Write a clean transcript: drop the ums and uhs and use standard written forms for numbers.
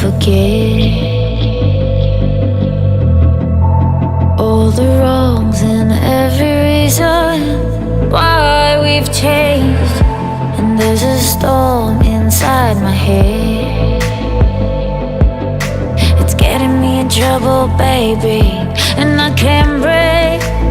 forget all the wrongs and every reason why we've changed. And there's a storm inside my head, it's getting me in trouble, baby, and I can't break